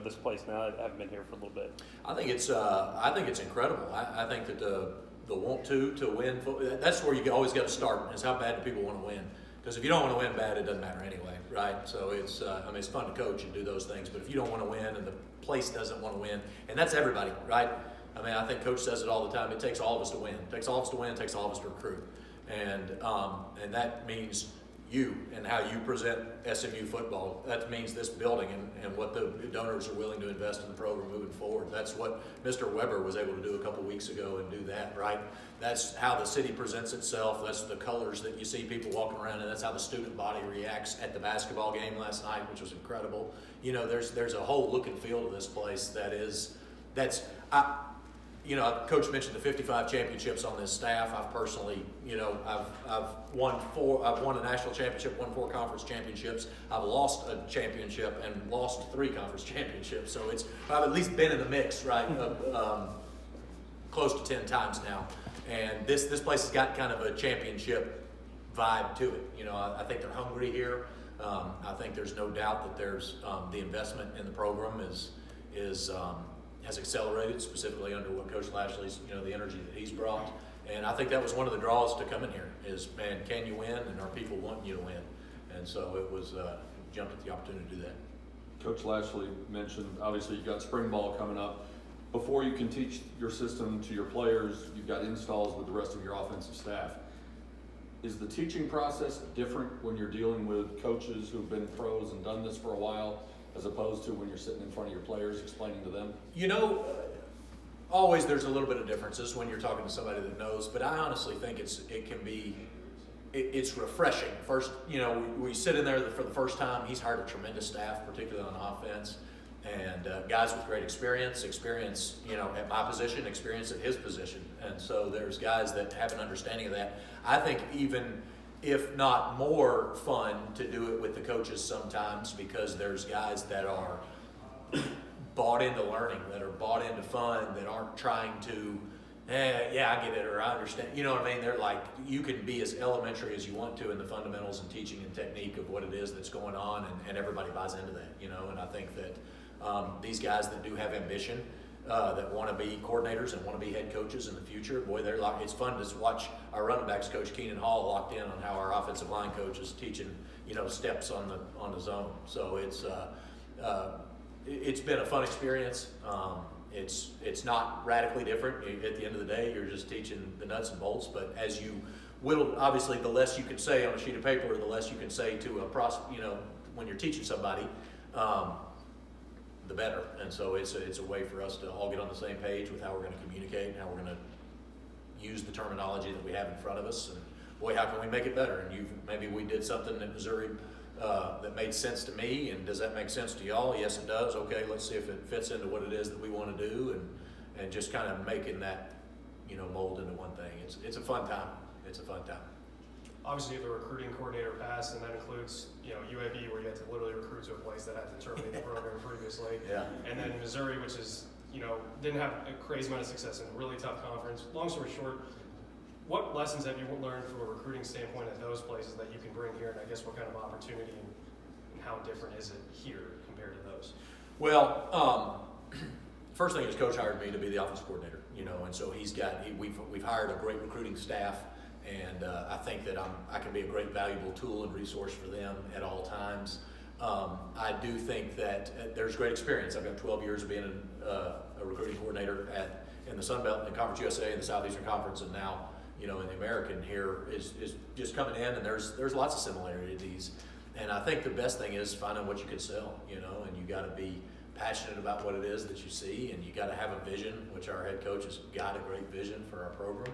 this place now? I haven't been here for a little bit. I think it's incredible. I think that the want to win, that's where you always got to start, is how bad do people want to win. Because if you don't want to win bad, it doesn't matter anyway, right? So it's it's fun to coach and do those things, but if you don't want to win and the place doesn't want to win, and that's everybody, right? I think Coach says it all the time. It takes all of us to win. It takes all of us to win. It takes all of us to recruit, and that means you and how you present SMU football. That means this building and what the donors are willing to invest in the program moving forward. That's what Mr. Weber was able to do a couple weeks ago and do that, right? That's how the city presents itself. That's the colors that you see people walking around, and that's how the student body reacts at the basketball game last night, which was incredible. There's a whole look and feel to this place Coach mentioned the 55 championships on this staff. I've personally, I've won a national championship, won 4 conference championships. I've lost a championship and lost 3 conference championships. So I've at least been in the mix, right? Close to 10 times now. And this place has got kind of a championship vibe to it. I think they're hungry here. I think there's no doubt that there's the investment in the program has accelerated, specifically under what Coach Lashley's, the energy that he's brought. And I think that was one of the draws to come in here is, man, can you win? And are people wanting you to win? And so it was, jumped at the opportunity to do that. Coach Lashley mentioned, obviously you've got spring ball coming up. Before you can teach your system to your players, you've got installs with the rest of your offensive staff. Is the teaching process different when you're dealing with coaches who've been pros and done this for a while, as opposed to when you're sitting in front of your players explaining to them? Always there's a little bit of differences when you're talking to somebody that knows, but I honestly think it's refreshing. First, we sit in there for the first time. He's hired a tremendous staff, particularly on offense, and guys with great experience, at my position, experience at his position. And so there's guys that have an understanding of that. I think even if not more fun to do it with the coaches sometimes, because there's guys that are bought into learning, that are bought into fun, that aren't trying to, I get it, or I understand. You know what I mean? They're like, you can be as elementary as you want to in the fundamentals and teaching and technique of what it is that's going on, and everybody buys into that, and I think that these guys that do have ambition, that want to be coordinators and want to be head coaches in the future, boy, it's fun to watch our running backs coach Keenan Hall locked in on how our offensive line coach is teaching, steps on the zone. So it's been a fun experience. It's not radically different. At the end of the day, you're just teaching the nuts and bolts. But as you will, obviously, the less you can say on a sheet of paper, the less you can say to when you're teaching somebody. The better. And so it's a way for us to all get on the same page with how we're going to communicate and how we're going to use the terminology that we have in front of us. And boy, how can we make it better? And maybe we did something in Missouri that made sense to me, and does that make sense to y'all? Yes, it does. Okay, let's see if it fits into what it is that we want to do, and just kind of making that mold into one thing. It's a fun time. It's a fun time. Obviously, you have the recruiting coordinator pass, and that includes, UAB, where you had to literally recruit to a place that had to terminate the program previously. Yeah. And then Missouri, which is, didn't have a crazy amount of success in a really tough conference. Long story short, what lessons have you learned from a recruiting standpoint at those places that you can bring here, and I guess what kind of opportunity and how different is it here compared to those? Well, first thing is Coach hired me to be the offensive coordinator, and so we've hired a great recruiting staff. And I think that I can be a great valuable tool and resource for them at all times. I do think that there's great experience. I've got 12 years of being a recruiting coordinator in the Sun Belt, in Conference USA, in the Southeastern Conference, and now in the American here is just coming in, and there's lots of similarities. And I think the best thing is finding what you can sell, and you got to be passionate about what it is that you see, and you got to have a vision, which our head coach has got a great vision for our program.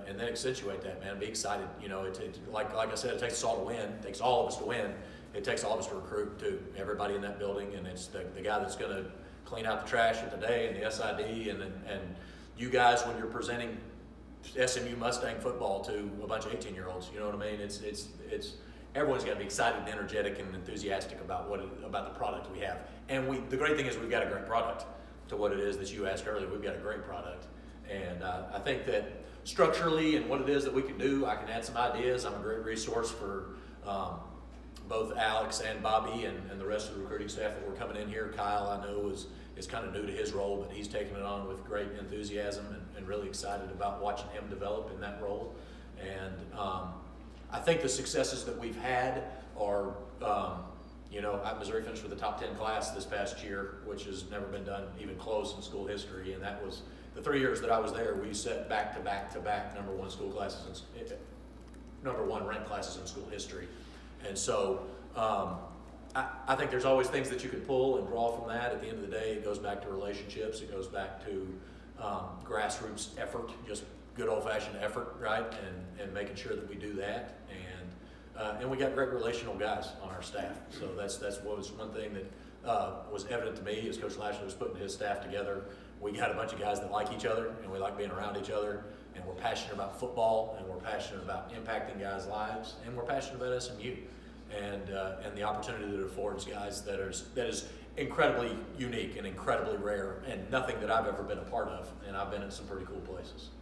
And then accentuate that, man. Be excited. Like I said, it takes us all to win. It takes all of us to win. It takes all of us to recruit too. Everybody in that building, and it's the guy that's going to clean out the trash at the day, and the SID, and you guys when you're presenting SMU Mustang football to a bunch of 18-year-olds. You know what I mean? It's everyone's got to be excited and energetic and enthusiastic about the product we have. And the great thing is we've got a great product to what it is that you asked earlier. We've got a great product. And I think that structurally and what it is that we can do, I can add some ideas. I'm a great resource for both Alex and Bobby and the rest of the recruiting staff that were coming in here. Kyle, I know, is kind of new to his role, but he's taken it on with great enthusiasm and really excited about watching him develop in that role. And I think the successes that we've had are, Missouri finished with a top 10 class this past year, which has never been done even close in school history. And that was the 3 years that I was there. We set back to back to back number one ranked classes in school history. And so I think there's always things that you can pull and draw from that. At the end of the day, it goes back to relationships. It goes back to grassroots effort, just good old-fashioned effort, right? And making sure that we do that. And we got great relational guys on our staff. So that's what was one thing that was evident to me as Coach Lashley was putting his staff together. We got a bunch of guys that like each other, and we like being around each other, and we're passionate about football, and we're passionate about impacting guys' lives, and we're passionate about SMU and the opportunity that it affords guys that is incredibly unique and incredibly rare, and nothing that I've ever been a part of, and I've been in some pretty cool places. So.